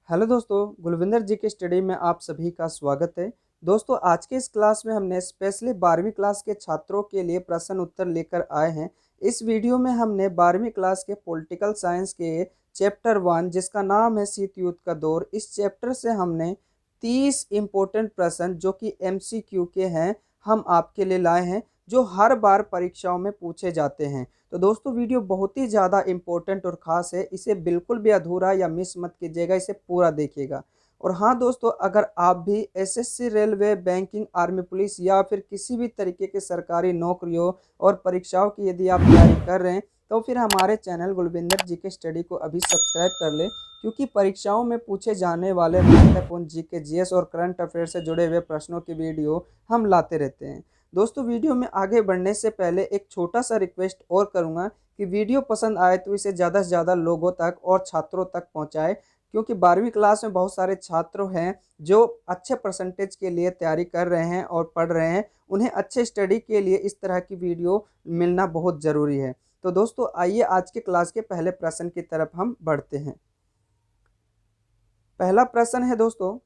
Hello दोस्तों, गुलविंदर जी के study में आप सभी का स्वागत है। दोस्तों, आज के इस क्लास में हमने स्पेशली 12वीं क्लास के छात्रों के लिए प्रश्न उत्तर लेकर आए हैं। इस वीडियो में हमने 12वीं क्लास के पॉलिटिकल साइंस के चैप्टर 1 जिसका नाम है शीत युद्ध का दौर, इस चैप्टर से हमने 30 इम्पोर्टेंट प्रश्न जो कि MCQ के हैं हम आपके लिए लाए हैं, जो हर बार परीक्षाओं में पूछे जाते हैं। तो दोस्तों, वीडियो बहुत ही ज़्यादा इम्पोर्टेंट और ख़ास है, इसे बिल्कुल भी अधूरा या मिस मत कीजिएगा, इसे पूरा देखिएगा। और हाँ दोस्तों, अगर आप भी SSC, railway, banking, army, police या फिर किसी भी तरीके के सरकारी नौकरियों और परीक्षाओं की यदि आप तैयारी कर रहे हैं तो फिर हमारे चैनल गुलविंदर जी के स्टडी को अभी सब्सक्राइब कर ले, क्योंकि परीक्षाओं में पूछे जाने वाले महत्वपूर्ण GK, GS और करंट अफेयर से जुड़े हुए प्रश्नों की वीडियो हम लाते रहते हैं। दोस्तों, वीडियो में आगे बढ़ने से पहले एक छोटा सा रिक्वेस्ट और करूंगा कि वीडियो पसंद आए तो इसे ज़्यादा से ज़्यादा लोगों तक और छात्रों तक पहुंचाए, क्योंकि 12वीं क्लास में बहुत सारे छात्र हैं जो अच्छे परसेंटेज के लिए तैयारी कर रहे हैं और पढ़ रहे हैं। उन्हें अच्छे स्टडी के लिए इस तरह की वीडियो मिलना बहुत ज़रूरी है। तो दोस्तों, आइए आज के क्लास के पहले प्रश्न की तरफ हम बढ़ते हैं। पहला प्रश्न है दोस्तों,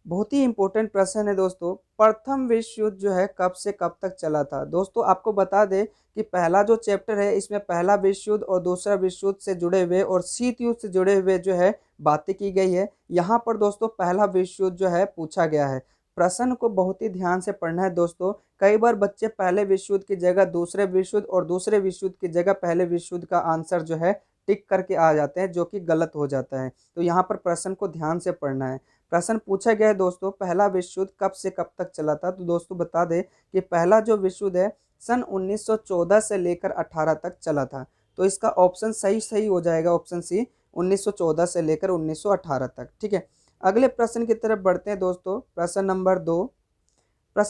बहुत ही इंपॉर्टेंट प्रश्न है दोस्तों, प्रथम विश्व युद्ध जो है कब से कब तक चला था। दोस्तों, आपको बता दें कि पहला जो चैप्टर है इसमें पहला विश्व युद्ध और दूसरा विश्व युद्ध से जुड़े हुए और शीत युद्ध से जुड़े हुए जो है बातें की गई है। यहाँ पर दोस्तों पहला विश्व युद्ध जो है पूछा गया है। प्रश्न को बहुत ही ध्यान से पढ़ना है दोस्तों। कई बार बच्चे पहले विश्व युद्ध की जगह दूसरे विश्व युद्ध और दूसरे विश्व युद्ध की जगह पहले विश्व युद्ध का आंसर जो है टिक करके आ जाते हैं, जो कि गलत हो जाता है। तो यहाँ पर प्रश्न को ध्यान से पढ़ना है। प्रश्न पूछा गया है दोस्तों, पहला विश्व युद्ध कब से कब तक चला था। तो दोस्तों बता दें कि पहला जो विश्व युद्ध है सन 1914 से लेकर 18 तक चला था। तो इसका ऑप्शन सही हो जाएगा, ऑप्शन सी, 1914 से लेकर 1918 तक। ठीक है, अगले प्रश्न की तरफ बढ़ते हैं दोस्तों। प्रश्न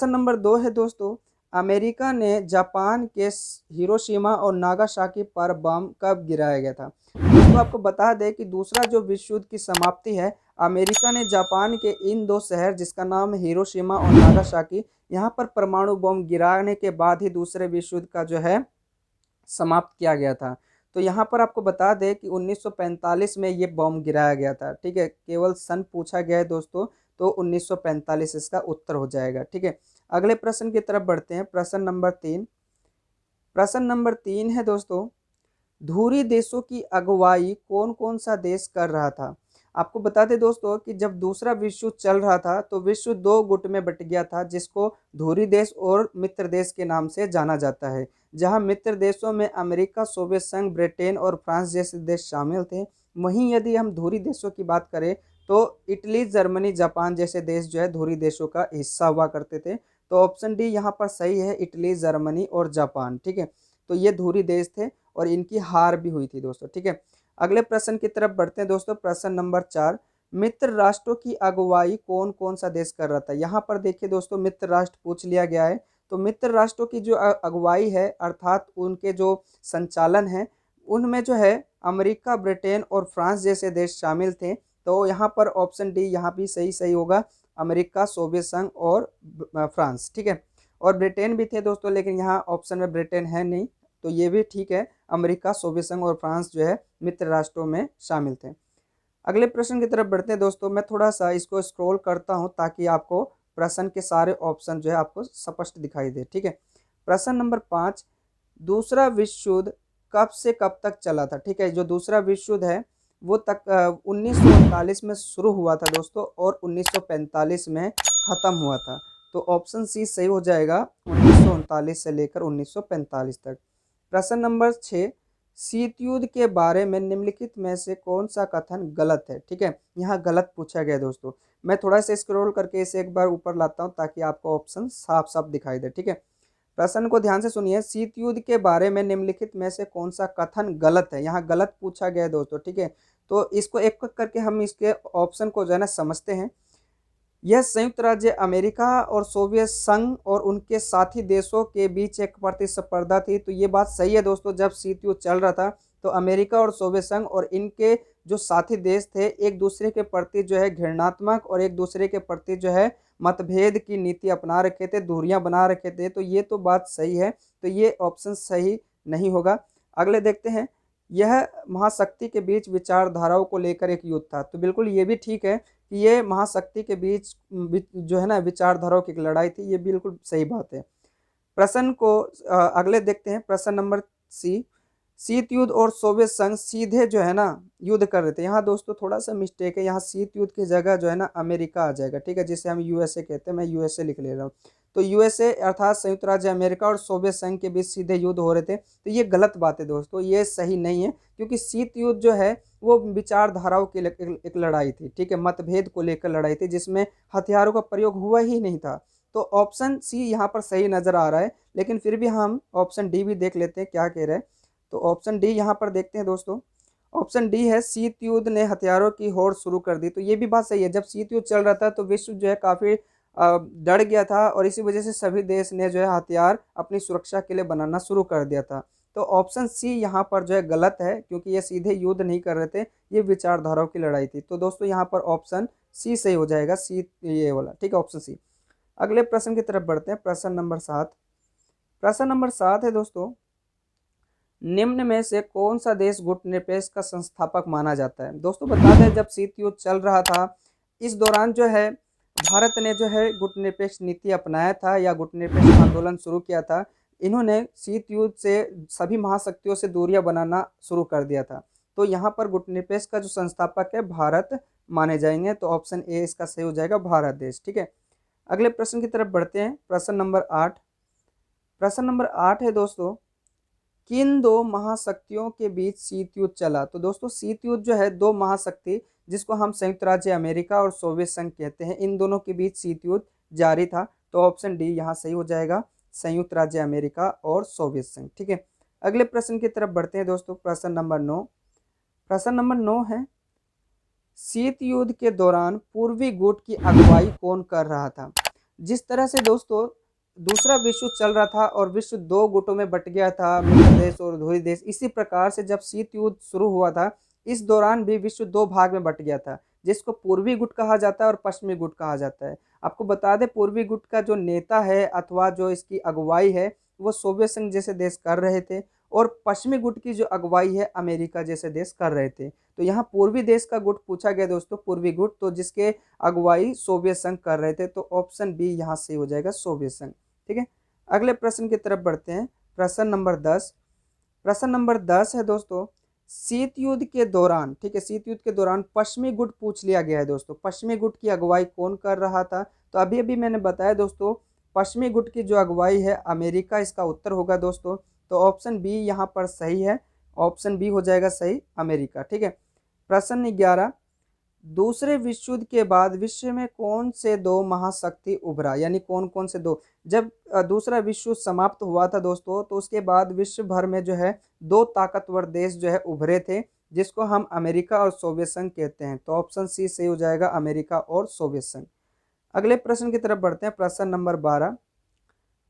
नंबर दो है दोस्तों, अमेरिका ने जापान के हिरोशिमा और नागासाकी पर बम कब गिराया गया था। दोस्तों, आपको बता दें कि दूसरा जो विश्व युद्ध की समाप्ति है, अमेरिका ने जापान के इन दो शहर जिसका नाम है हिरोशिमा और नागासाकी, यहाँ पर परमाणु बम गिराने के बाद ही दूसरे विश्व युद्ध का जो है समाप्त किया गया था। तो यहाँ पर आपको बता दें कि 1945 में ये बम गिराया गया था। ठीक है, केवल सन पूछा गया है दोस्तों, तो 1945 इसका उत्तर हो जाएगा। ठीक है, अगले प्रश्न की तरफ बढ़ते हैं। प्रश्न नंबर तीन है दोस्तों, धुरी देशों की अगुवाई कौन कौन सा देश कर रहा था। आपको बता दें दोस्तों कि जब दूसरा विश्व युद्ध चल रहा था तो विश्व दो गुट में बट गया था, जिसको धुरी देश और मित्र देश के नाम से जाना जाता है। जहां मित्र देशों में अमेरिका, सोवियत संघ, ब्रिटेन और फ्रांस जैसे देश शामिल थे। वहीं यदि हम धुरी देशों की बात करें तो इटली, जर्मनी, जापान जैसे देश जो है धुरी देशों का हिस्सा हुआ करते थे। तो ऑप्शन डी यहाँ पर सही है, इटली, जर्मनी और जापान। ठीक है, तो ये धुरी देश थे और इनकी हार भी हुई थी दोस्तों। ठीक है, अगले प्रश्न की तरफ बढ़ते हैं दोस्तों। प्रश्न नंबर 4, मित्र राष्ट्रों की अगुवाई कौन कौन सा देश कर रहा था। यहाँ पर देखिए दोस्तों, मित्र राष्ट्र पूछ लिया गया है। तो मित्र राष्ट्रों की जो अगुवाई है, अर्थात उनके जो संचालन है, उनमें जो है अमेरिका, ब्रिटेन और फ्रांस जैसे देश शामिल थे। तो यहाँ पर ऑप्शन डी यहाँ भी सही होगा, अमेरिका, सोवियत संघ और फ्रांस। ठीक है, और ब्रिटेन भी थे दोस्तों, लेकिन यहाँ ऑप्शन में ब्रिटेन है नहीं, तो ये भी ठीक है, अमेरिका, सोवियत संघ और फ्रांस जो है मित्र राष्ट्रों में शामिल थे। अगले प्रश्न की तरफ बढ़ते हैं दोस्तों। मैं थोड़ा सा इसको स्क्रॉल करता हूं ताकि आपको प्रश्न के सारे ऑप्शन जो है आपको स्पष्ट दिखाई दे। ठीक है, प्रश्न नंबर 5, दूसरा विश्व युद्ध कब से कब तक चला था। ठीक है, जो दूसरा विश्व युद्ध है वो तक 1939 में शुरू हुआ था दोस्तों और 1945 में ख़त्म हुआ था। तो ऑप्शन सी सही हो जाएगा, 1939 से लेकर 1945 तक। प्रश्न नंबर 6, शीत युद्ध के बारे में निम्नलिखित में से कौन सा कथन गलत है। ठीक है, यहाँ गलत पूछा गया दोस्तों। मैं थोड़ा सा स्क्रॉल करके इसे एक बार ऊपर लाता हूँ ताकि आपको ऑप्शन साफ साफ दिखाई दे। ठीक है, प्रश्न को ध्यान से सुनिए, शीत युद्ध के बारे में निम्नलिखित में से कौन सा कथन गलत है। यहाँ गलत पूछा गया है दोस्तों। ठीक है, तो इसको एक एक करके हम इसके ऑप्शन को जो है ना समझते हैं। यह संयुक्त राज्य अमेरिका और सोवियत संघ और उनके साथी देशों के बीच एक प्रतिस्पर्धा थी। तो ये बात सही है दोस्तों, जब शीत युद्ध चल रहा था तो अमेरिका और सोवियत संघ और इनके जो साथी देश थे एक दूसरे के प्रति जो है घृणात्मक और एक दूसरे के प्रति जो है मतभेद की नीति अपना रखे थे, दूरियां बना रखे थे। तो ये तो बात सही है, तो ये ऑप्शन सही नहीं होगा। अगले देखते हैं, यह महाशक्ति के बीच विचारधाराओं को लेकर एक युद्ध था। तो बिल्कुल ये भी ठीक है कि ये महाशक्ति के बीच जो है ना विचारधाराओं की एक लड़ाई थी, ये बिल्कुल सही बात है। प्रश्न को अगले देखते हैं, प्रश्न नंबर सी। शीत युद्ध और सोवियत संघ सीधे जो है ना युद्ध कर रहे थे। यहाँ दोस्तों थोड़ा सा मिस्टेक है, यहाँ शीत युद्ध की जगह जो है ना अमेरिका आ जाएगा, ठीक है, जिसे हम यूएसए कहते हैं। मैं यूएसए लिख ले रहा हूँ। तो यूएसए अर्थात संयुक्त राज्य अमेरिका और सोवियत संघ के बीच सीधे युद्ध हो रहे थे। तो ये गलत बात है दोस्तों, ये सही नहीं है, क्योंकि शीत युद्ध जो है वो विचारधाराओं की एक लड़ाई थी, ठीक है, मतभेद को लेकर लड़ाई थी, जिसमें हथियारों का प्रयोग हुआ ही नहीं था। तो ऑप्शन सी यहाँ पर सही नजर आ रहा है, लेकिन फिर भी हम ऑप्शन डी भी देख लेते हैं क्या कह रहे हैं। तो ऑप्शन डी यहाँ पर देखते हैं दोस्तों। ऑप्शन डी है, शीत युद्ध ने हथियारों की होड़ शुरू कर दी। तो ये भी बात सही है, जब शीत युद्ध चल रहा था तो विश्व जो है काफ़ी डर गया था, और इसी वजह से सभी देश ने जो है हथियार अपनी सुरक्षा के लिए बनाना शुरू कर दिया था। तो ऑप्शन सी यहाँ पर जो है गलत है, क्योंकि ये सीधे युद्ध नहीं कर रहे थे, ये विचारधाराओं की लड़ाई थी। तो दोस्तों यहाँ पर ऑप्शन सी सही हो जाएगा, सी ये वाला, ठीक है, ऑप्शन सी। अगले प्रश्न की तरफ बढ़ते हैं, प्रश्न नंबर 7। प्रश्न नंबर 7 है दोस्तों, निम्न में से कौन सा देश गुटनिरपेक्ष का संस्थापक माना जाता है। दोस्तों बता दें, जब शीत युद्ध चल रहा था, इस दौरान जो है भारत ने जो है गुटनिरपेक्ष नीति अपनाया था या गुटनिरपेक्ष आंदोलन शुरू किया था। इन्होंने शीत युद्ध से सभी महाशक्तियों से दूरियां बनाना शुरू कर दिया था। तो यहाँ पर गुटनिरपेक्ष का जो संस्थापक है भारत माने जाएंगे। तो ऑप्शन ए इसका सही हो जाएगा, भारत देश, ठीक है। अगले प्रश्न की तरफ बढ़ते हैं, प्रश्न नंबर 8। प्रश्न नंबर 8 है दोस्तों, किन दो महाशक्तियों के बीच शीत युद्ध चला। तो दोस्तों शीत युद्ध जो है दो महाशक्ति, जिसको हम संयुक्त राज्य अमेरिका और सोवियत संघ कहते हैं, इन दोनों के बीच शीत युद्ध जारी था। तो ऑप्शन डी यहाँ सही हो जाएगा, संयुक्त राज्य अमेरिका और सोवियत संघ, ठीक है। अगले प्रश्न की तरफ बढ़ते हैं दोस्तों, प्रश्न नंबर 9। प्रश्न नंबर 9 है, शीत युद्ध के दौरान पूर्वी गुट की अगुवाई कौन कर रहा था। जिस तरह से दोस्तों दूसरा विश्व चल रहा था और विश्व दो गुटों में बट गया था, मित्र देश और ध्रुवी देश, इसी प्रकार से जब शीत युद्ध शुरू हुआ था, इस दौरान भी विश्व दो भाग में बट गया था, जिसको पूर्वी गुट कहा जाता है और पश्चिमी गुट कहा जाता है। आपको बता दें, पूर्वी गुट का जो नेता है अथवा जो इसकी अगुवाई है वो सोवियत संघ जैसे देश कर रहे थे, और पश्चिमी गुट की जो अगुवाई है अमेरिका जैसे देश कर रहे थे। तो यहाँ पूर्वी देश का गुट पूछा गया दोस्तों, पूर्वी गुट, तो जिसके अगुवाई सोवियत संघ कर रहे थे। तो ऑप्शन बी यहाँ से हो जाएगा, सोवियत संघ, ठीक है। अगले प्रश्न की तरफ बढ़ते हैं, प्रश्न नंबर 10। प्रश्न नंबर 10 है दोस्तों, शीत युद्ध के दौरान, ठीक है, शीत युद्ध के दौरान पश्चिमी गुट पूछ लिया गया है दोस्तों, पश्चिमी गुट की अगुवाई कौन कर रहा था। तो अभी अभी मैंने बताया दोस्तों, पश्चिमी गुट की जो अगुवाई है अमेरिका, इसका उत्तर होगा दोस्तों। तो ऑप्शन बी यहाँ पर सही है, ऑप्शन बी हो जाएगा सही, अमेरिका, ठीक है। प्रश्न 11, दूसरे विश्व युद्ध के बाद विश्व में कौन से दो महाशक्ति उभरा, यानी कौन कौन से दो। जब दूसरा विश्व युद्ध समाप्त हुआ था दोस्तों, तो उसके बाद विश्व भर में जो है दो ताकतवर देश जो है उभरे थे, जिसको हम अमेरिका और सोवियत संघ कहते हैं। तो ऑप्शन सी सही हो जाएगा, अमेरिका और सोवियत संघ। अगले प्रश्न की तरफ बढ़ते हैं, प्रश्न नंबर 12।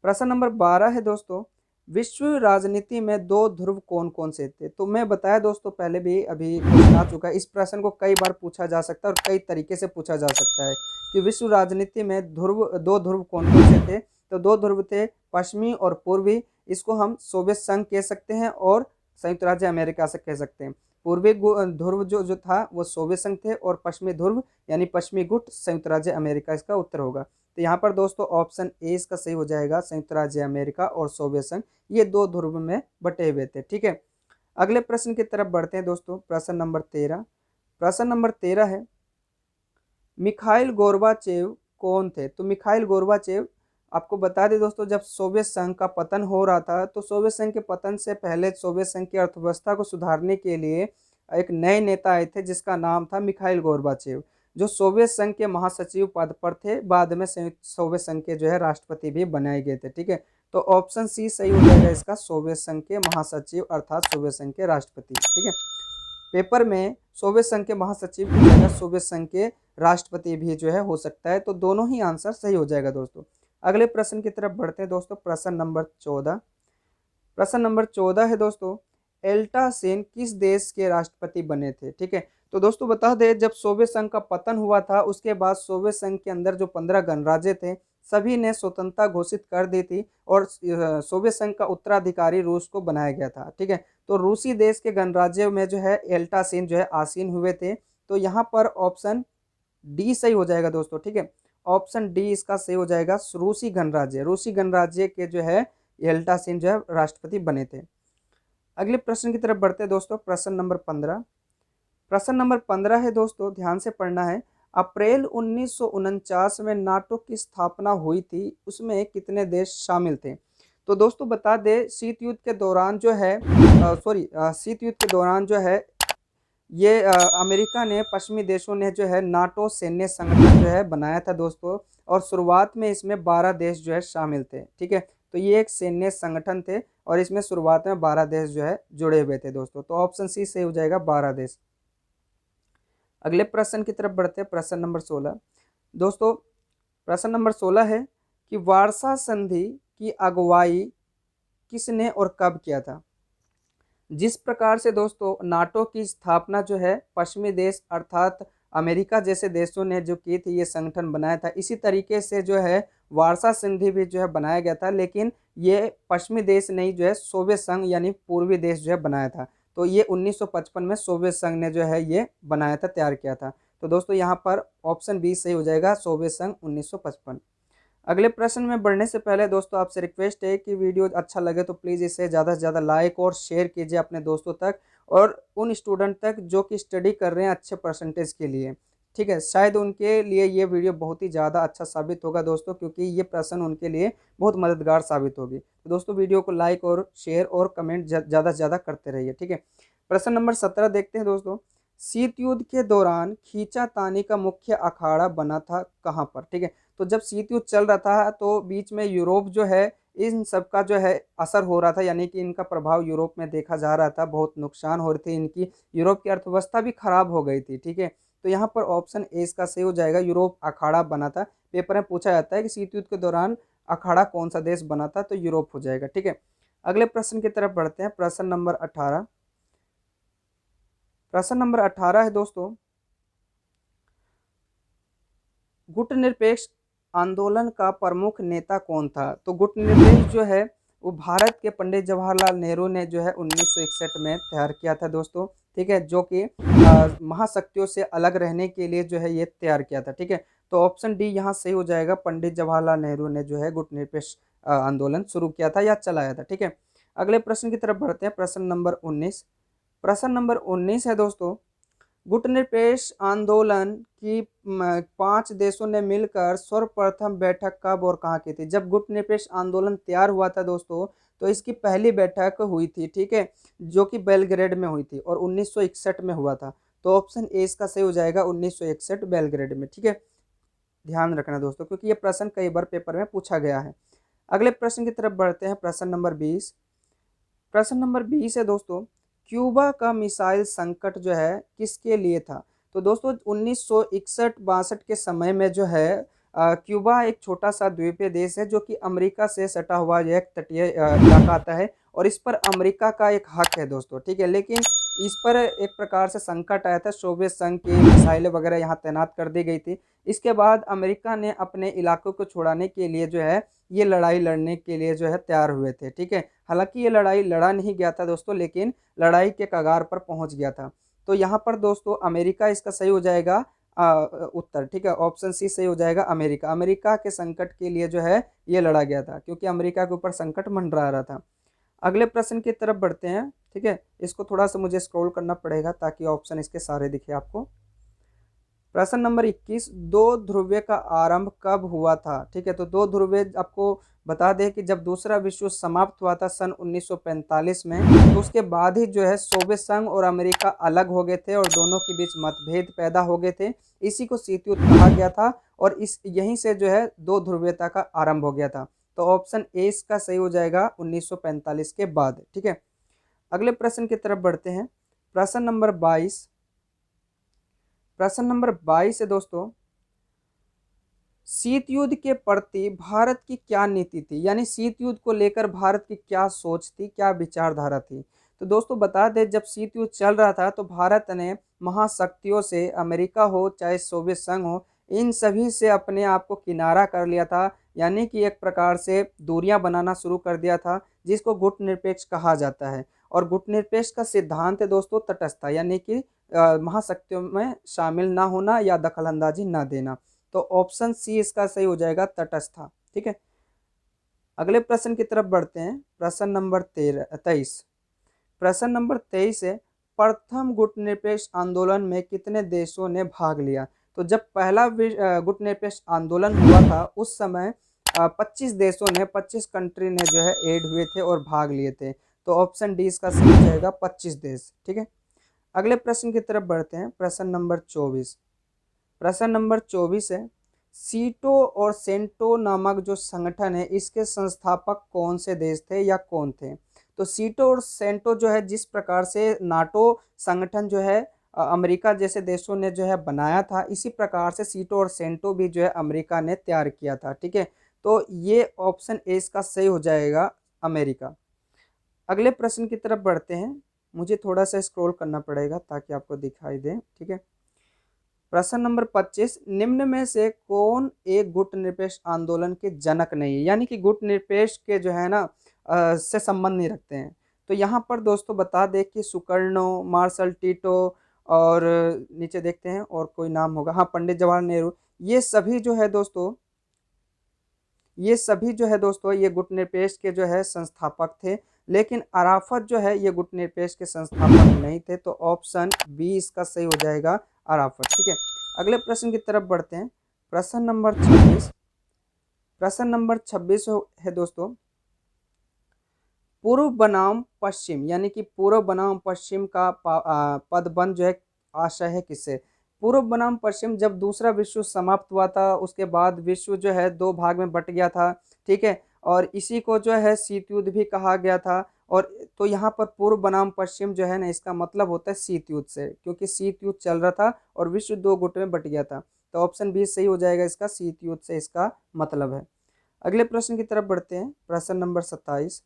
प्रश्न नंबर 12 है दोस्तों, विश्व राजनीति में दो ध्रुव कौन कौन से थे। तो मैं बताया दोस्तों पहले भी, अभी क्वेश्चन आ चुका है। इस प्रश्न को कई बार पूछा जा सकता है और कई तरीके से पूछा जा सकता है कि विश्व राजनीति में दो ध्रुव कौन कौन से थे। तो दो ध्रुव थे, पश्चिमी और पूर्वी। इसको हम सोवियत संघ कह सकते हैं और संयुक्त राज्य अमेरिका से कह सकते हैं। पूर्वी ध्रुव जो था वो सोवियत संघ थे, और पश्चिमी ध्रुव यानी पश्चिमी गुट संयुक्त राज्य अमेरिका, इसका उत्तर होगा। तो यहाँ पर दोस्तों ऑप्शन ए इसका सही हो जाएगा, संयुक्त राज्य अमेरिका और सोवियत संघ, ये दो ध्रुव में बटे हुए थे, ठीक है। अगले प्रश्न की तरफ बढ़ते हैं दोस्तों, प्रश्न नंबर 13। प्रश्न नंबर 13 है, मिखाइल गोर्बाचेव कौन थे। तो मिखाइल गोर्बाचेव, आपको बता दें दोस्तों, जब सोवियत संघ का पतन हो रहा था, तो सोवियत संघ के पतन से पहले सोवियत संघ की अर्थव्यवस्था को सुधारने के लिए एक नए नेता आए थे, जिसका नाम था मिखाइल गोर्बाचेव, जो सोवियत संघ के महासचिव पद पर थे। बाद में सोवियत संघ के जो है राष्ट्रपति भी बनाए गए थे, ठीक है। तो ऑप्शन सी सही हो जाएगा इसका, सोवियत संघ के महासचिव अर्थात सोवियत संघ के राष्ट्रपति, ठीक है। पेपर में सोवियत संघ के महासचिव की जगह सोवियत संघ के राष्ट्रपति भी जो है हो सकता है। तो दोनों ही आंसर सही हो जाएगा दोस्तों। अगले प्रश्न की तरफ बढ़ते हैं दोस्तों, प्रश्न नंबर 14। प्रश्न नंबर 14 है दोस्तों, एल्टा सेन किस देश के राष्ट्रपति बने थे, ठीक है। तो दोस्तों बता दें, जब सोवियत संघ का पतन हुआ था, उसके बाद सोवियत संघ के अंदर जो 15 गणराज्य थे, सभी ने स्वतंत्रता घोषित कर दी थी और सोवियत संघ का उत्तराधिकारी रूस को बनाया गया था। ठीक है, तो रूसी देश के गणराज्य में जो है एल्टासीन जो है आसीन हुए थे। तो यहाँ पर ऑप्शन डी सही हो जाएगा दोस्तों। ठीक है, ऑप्शन डी इसका सही हो जाएगा। रूसी गणराज्य के जो है एल्टासीन जो है राष्ट्रपति बने थे। अगले प्रश्न की तरफ बढ़ते हैं दोस्तों। प्रश्न नंबर 15। प्रश्न नंबर 15 है दोस्तों, ध्यान से पढ़ना है। अप्रैल 1949 में नाटो की स्थापना हुई थी, उसमें कितने देश शामिल थे? तो दोस्तों बता दें, शीत युद्ध के दौरान जो है शीत युद्ध के दौरान जो है ये अमेरिका ने, पश्चिमी देशों ने जो है नाटो सैन्य संगठन जो है बनाया था दोस्तों। और शुरुआत में इसमें 12 देश जो है शामिल थे। ठीक है, तो ये एक सैन्य संगठन थे और इसमें शुरुआत में 12 देश जो है जुड़े हुए थे दोस्तों। तो ऑप्शन सी सही हो जाएगा, 12 देश। अगले प्रश्न की तरफ बढ़ते हैं। प्रश्न नंबर 16 दोस्तों, प्रश्न नंबर 16 है कि वार्सा संधि की अगुवाई किसने और कब किया था? जिस प्रकार से दोस्तों नाटो की स्थापना जो है पश्चिमी देश अर्थात अमेरिका जैसे देशों ने जो की थी, ये संगठन बनाया था, इसी तरीके से जो है वार्सा संधि भी जो है बनाया गया था। लेकिन ये पश्चिमी देश नहीं, जो है सोवियत संघ यानी पूर्वी देश जो है बनाया था। तो ये 1955 में सोवियत संघ ने जो है ये बनाया था, तैयार किया था। तो दोस्तों यहाँ पर ऑप्शन बी सही हो जाएगा, सोवियत संघ 1955। अगले प्रश्न में बढ़ने से पहले दोस्तों आपसे रिक्वेस्ट है कि वीडियो अच्छा लगे तो प्लीज़ इसे ज़्यादा से ज़्यादा लाइक और शेयर कीजिए अपने दोस्तों तक और उन स्टूडेंट तक जो कि स्टडी कर रहे हैं अच्छे परसेंटेज के लिए। ठीक है, शायद उनके लिए ये वीडियो बहुत ही ज़्यादा अच्छा साबित होगा दोस्तों, क्योंकि ये प्रश्न उनके लिए बहुत मददगार साबित होगी। तो दोस्तों वीडियो को लाइक और शेयर और कमेंट ज़्यादा से ज़्यादा करते रहिए। ठीक है, प्रश्न नंबर 17 देखते हैं दोस्तों। शीत युद्ध के दौरान खींचातानी का मुख्य अखाड़ा बना था कहाँ पर? ठीक है, तो जब शीत युद्ध चल रहा था तो बीच में यूरोप जो है इन सब का जो है असर हो रहा था, यानी कि इनका प्रभाव यूरोप में देखा जा रहा था, बहुत नुकसान हो रहे थे इनकी, यूरोप की अर्थव्यवस्था भी खराब हो गई थी। ठीक है, तो यहाँ पर ऑप्शन ए इसका सही हो जाएगा, यूरोप अखाड़ा बना था। पेपर में पूछा जाता है कि शीत युद्ध के दौरान अखाड़ा कौन सा देश बना था, तो यूरोप हो जाएगा। ठीक है, अगले प्रश्न की तरफ बढ़ते हैं। प्रश्न नंबर 18। प्रश्न नंबर 18 है दोस्तों, गुटनिरपेक्ष आंदोलन का प्रमुख नेता कौन था? तो गुटनिरपेक्ष जो है वो भारत के पंडित जवाहरलाल नेहरू ने जो है 1961 में तैयार किया था दोस्तों। ठीक है, जो कि महाशक्तियों से अलग रहने के लिए जो है ये तैयार किया था। ठीक है, तो ऑप्शन डी यहाँ सही हो जाएगा, पंडित जवाहरलाल नेहरू ने जो है गुटनिरपेक्ष आंदोलन शुरू किया था या चलाया था। ठीक है, अगले प्रश्न की तरफ बढ़ते हैं। प्रश्न नंबर 19। प्रश्न नंबर 19 है दोस्तों, गुटनिरपेक्ष आंदोलन की 5 देशों ने मिलकर सर्वप्रथम बैठक कब और कहाँ की थी? जब गुटनिरपेक्ष आंदोलन तैयार हुआ था दोस्तों, तो इसकी पहली बैठक हुई थी। ठीक है, जो कि बेलग्रेड में हुई थी और 1961 में हुआ था। तो ऑप्शन ए इसका सही हो जाएगा, 1961 बेलग्रेड में। ठीक है, ध्यान रखना दोस्तों, क्योंकि ये प्रश्न कई बार पेपर में पूछा गया है। अगले प्रश्न की तरफ बढ़ते हैं। प्रश्न नंबर 20। प्रश्न नंबर 20 है दोस्तों, क्यूबा का मिसाइल संकट जो है किसके लिए था? तो दोस्तों 1961-62 के समय में जो है क्यूबा एक छोटा सा द्वीपीय देश है, जो कि अमेरिका से सटा हुआ एक तटीय इलाका आता है और इस पर अमेरिका का एक हक है दोस्तों। ठीक है, लेकिन इस पर एक प्रकार से संकट आया था, सोवियत संघ की मिसाइलें वगैरह यहाँ तैनात कर दी गई थी। इसके बाद अमेरिका ने अपने इलाकों को छुड़ाने के लिए जो है ये लड़ाई लड़ने के लिए जो है तैयार हुए थे। ठीक है, हालांकि ये लड़ाई लड़ा नहीं गया था दोस्तों, लेकिन लड़ाई के कगार पर पहुंच गया था। तो यहाँ पर दोस्तों अमेरिका इसका सही हो जाएगा उत्तर। ठीक है, ऑप्शन सी सही हो जाएगा, अमेरिका। अमेरिका के संकट के लिए जो है ये लड़ा गया था, क्योंकि अमेरिका के ऊपर संकट मंडरा रहा था। अगले प्रश्न की तरफ बढ़ते हैं। ठीक है, इसको थोड़ा सा मुझे स्क्रॉल करना पड़ेगा ताकि ऑप्शन इसके सारे दिखे आपको। प्रश्न नंबर 21, दो ध्रुवीय का आरंभ कब हुआ था? ठीक है, तो दो ध्रुवीय आपको बता दें कि जब दूसरा विश्व समाप्त हुआ था सन 1945 में, तो उसके बाद ही जो है सोवियत संघ और अमेरिका अलग हो गए थे और दोनों के बीच मतभेद पैदा हो गए थे। इसी को शीत युद्ध कहा गया था और इस यहीं से जो है दो ध्रुवीयता का आरंभ हो गया था। तो ऑप्शन ए इसका सही हो जाएगा, 1945 के बाद। ठीक है, अगले प्रश्न की तरफ बढ़ते हैं। प्रश्न नंबर 22। प्रश्न नंबर 22 है दोस्तों, शीत युद्ध के प्रति भारत की क्या नीति थी? यानी शीत युद्ध को लेकर भारत की क्या सोच थी, क्या विचारधारा थी? तो दोस्तों बता दें, जब शीत युद्ध चल रहा था तो भारत ने महाशक्तियों से, अमेरिका हो चाहे सोवियत संघ हो, इन सभी से अपने आप को किनारा कर लिया था, यानी कि एक प्रकार से दूरियां बनाना शुरू कर दिया था, जिसको गुटनिरपेक्ष कहा जाता है। और गुटनिरपेक्ष का सिद्धांत है दोस्तों तटस्थता, यानी कि महाशक्तियों में शामिल ना होना या दखलंदाजी ना देना। तो ऑप्शन सी इसका सही हो जाएगा, तटस्था। ठीक है, अगले प्रश्न की तरफ बढ़ते हैं। प्रश्न नंबर 23। प्रश्न नंबर 23 है, प्रथम गुटनिरपेक्ष आंदोलन में कितने देशों ने भाग लिया? तो जब पहला गुटनिरपेक्ष आंदोलन हुआ था उस समय 25 देशों ने, 25 कंट्री ने जो है एड हुए थे और भाग लिए थे। तो ऑप्शन डी इसका सही हो जाएगा, 25 देश। ठीक है, अगले प्रश्न की तरफ बढ़ते हैं। प्रश्न नंबर 24। प्रश्न नंबर 24 है, सीटो और सेंटो नामक जो संगठन है इसके संस्थापक कौन से देश थे या कौन थे? तो सीटो और सेंटो जो है, जिस प्रकार से नाटो संगठन जो है अमेरिका जैसे देशों ने जो है बनाया था, इसी प्रकार से सीटो और सेंटो भी जो है अमेरिका ने तैयार किया था। ठीक है, तो ये ऑप्शन ए इसका सही हो जाएगा, अमेरिका। अगले प्रश्न की तरफ बढ़ते हैं। मुझे थोड़ा सा स्क्रॉल करना पड़ेगा ताकि आपको दिखाई दे। ठीक है, प्रश्न नंबर 25, निम्न में से कौन एक गुटनिरपेक्ष आंदोलन के जनक नहीं है? यानी कि गुटनिरपेक्ष के जो है ना से संबंध नहीं रखते हैं। तो यहाँ पर दोस्तों बता दें कि सुकर्णो, मार्शल टीटो, और नीचे देखते हैं और कोई नाम होगा, हाँ, पंडित जवाहरलाल नेहरू, ये सभी जो है दोस्तों, ये गुटनिरपेक्ष के जो है संस्थापक थे। लेकिन अराफत जो है ये गुटनिरपेक्ष के संस्थापक नहीं थे। तो ऑप्शन बी इसका सही हो जाएगा, अराफत। ठीक है, अगले प्रश्न की तरफ बढ़ते हैं। प्रश्न नंबर 26। प्रश्न नंबर 26 है दोस्तों, पूर्व बनाम पश्चिम, यानी कि पूर्व बनाम पश्चिम का पदबंध जो है आशय है किससे? पूर्व बनाम पश्चिम, जब दूसरा विश्व समाप्त हुआ था उसके बाद विश्व जो है दो भाग में बट गया था। ठीक है, और इसी को जो है शीत युद्ध भी कहा गया था। और तो यहाँ पर पूर्व बनाम पश्चिम जो है ना, इसका मतलब होता है शीत युद्ध से, क्योंकि शीत युद्ध चल रहा था और विश्व दो गुट में बट गया था। तो ऑप्शन बी सही हो जाएगा इसका, शीत युद्ध से इसका मतलब है। अगले प्रश्न की तरफ बढ़ते हैं। प्रश्न नंबर 27।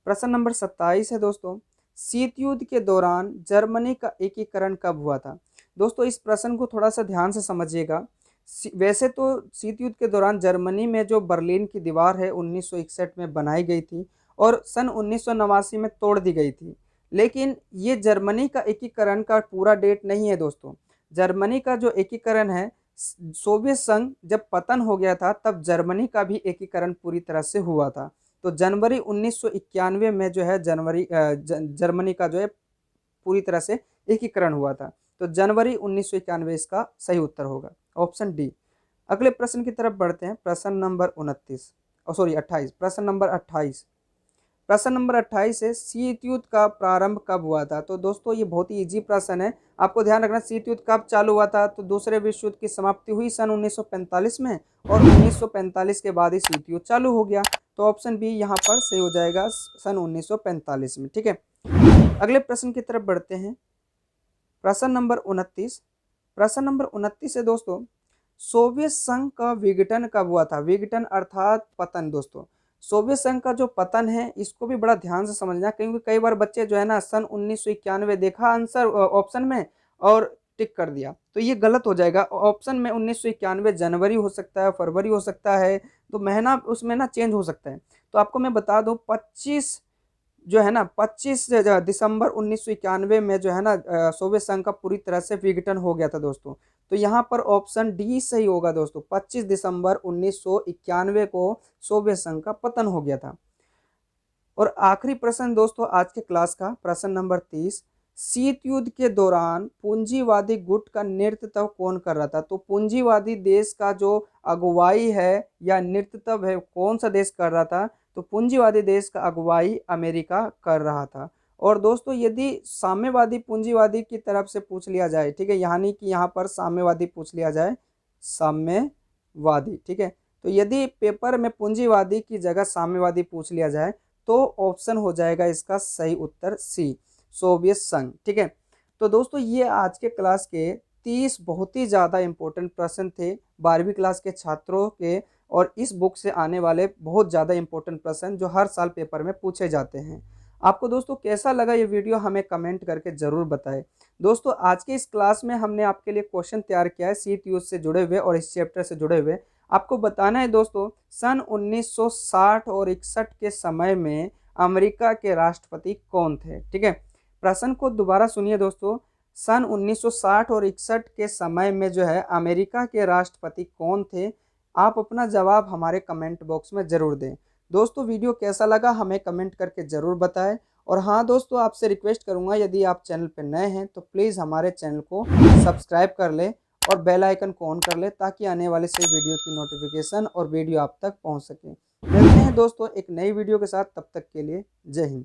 प्रश्न नंबर 27 है दोस्तों, शीत युद्ध के दौरान जर्मनी का एकीकरण कब हुआ था? दोस्तों इस प्रश्न को थोड़ा सा ध्यान से समझिएगा। वैसे तो शीत युद्ध के दौरान जर्मनी में जो बर्लिन की दीवार है 1961 में बनाई गई थी और सन 1989 में तोड़ दी गई थी। लेकिन ये जर्मनी का एकीकरण का पूरा डेट नहीं है दोस्तों। जर्मनी का जो एकीकरण है, सोवियत संघ जब पतन हो गया था तब जर्मनी का भी एकीकरण पूरी तरह से हुआ था। तो जनवरी 1991 में जो है जर्मनी का जो है पूरी तरह से एकीकरण हुआ था। तो जनवरी 1991 इसका सही उत्तर होगा, ऑप्शन डी। अगले प्रश्न की तरफ बढ़ते हैं। प्रश्न नंबर 28। प्रश्न नंबर 28। प्रश्न नंबर 28 है, शीत युद्ध का प्रारंभ कब हुआ था? तो दोस्तों ये बहुत ही इजी प्रश्न है, आपको ध्यान रखना। शीत युद्ध कब चालू हुआ था? तो दूसरे विश्व युद्ध की समाप्ति हुई सन 1945 में, और 1945 के बाद ही शीत युद्ध चालू हो गया। तो ऑप्शन बी यहाँ पर सही हो जाएगा, सन 1945 में। ठीक है, अगले प्रश्न की तरफ बढ़ते हैं। प्रश्न नंबर 29। प्रश्न नंबर 29 है दोस्तों, सोवियत संघ का विघटन कब हुआ था? विघटन अर्थात पतन। दोस्तों सोवियत संघ का जो पतन है इसको भी बड़ा ध्यान से समझना, क्योंकि कई बार बच्चे जो है ना सन 1991 देखा आंसर ऑप्शन में और टिक कर दिया, तो ये गलत हो जाएगा। ऑप्शन में 1991 जनवरी हो सकता है, फरवरी हो सकता है, तो महीना उसमें ना चेंज हो सकता है। तो आपको मैं बता दूं 25 जो है ना 25 दिसंबर 1991 में जो है ना सोवियत संघ का पूरी तरह से विघटन हो गया था दोस्तों। तो यहाँ पर ऑप्शन डी सही होगा दोस्तों, 25 दिसंबर 1991 को सोवियत संघ का पतन हो गया था। और आखिरी प्रश्न दोस्तों आज के क्लास का, प्रश्न नंबर 30, शीत युद्ध के दौरान पूंजीवादी गुट का नेतृत्व कौन कर रहा था? तो पूंजीवादी देश का जो अगुवाई है या नेतृत्व है कौन सा देश कर रहा था? तो पूंजीवादी देश का अगुवाई अमेरिका कर रहा था। और दोस्तों यदि साम्यवादी पूंजीवादी की तरफ से पूछ लिया जाए, ठीक है, यानी कि यहाँ पर साम्यवादी पूछ लिया जाए, साम्यवादी, ठीक है, तो यदि पेपर में पूंजीवादी की जगह साम्यवादी पूछ लिया जाए तो ऑप्शन हो जाएगा इसका सही उत्तर सी, सोवियत संघ। ठीक है, तो दोस्तों ये आज के क्लास के 30 बहुत ही ज़्यादा इंपॉर्टेंट प्रश्न थे 12वीं क्लास के छात्रों के, और इस बुक से आने वाले बहुत ज़्यादा इंपॉर्टेंट प्रश्न जो हर साल पेपर में पूछे जाते हैं। आपको दोस्तों कैसा लगा ये वीडियो हमें कमेंट करके ज़रूर बताएं। दोस्तों आज के इस क्लास में हमने आपके लिए क्वेश्चन तैयार किया है शीत युद्ध से जुड़े हुए और इस चैप्टर से जुड़े हुए। आपको बताना है दोस्तों, सन 1960 और 61 के समय में अमेरिका के राष्ट्रपति कौन थे। ठीक है, प्रश्न को दोबारा सुनिए दोस्तों, सन 1960 और 61 के समय में जो है अमेरिका के राष्ट्रपति कौन थे। आप अपना जवाब हमारे कमेंट बॉक्स में ज़रूर दें। दोस्तों वीडियो कैसा लगा हमें कमेंट करके ज़रूर बताएं। और हाँ दोस्तों, आपसे रिक्वेस्ट करूंगा, यदि आप चैनल पर नए हैं तो प्लीज़ हमारे चैनल को सब्सक्राइब कर लें और बेल आइकन को ऑन कर ले, ताकि आने वाले सभी वीडियो की नोटिफिकेशन और वीडियो आप तक पहुंच सके। मिलते हैं दोस्तों एक नई वीडियो के साथ, तब तक के लिए जय हिंद।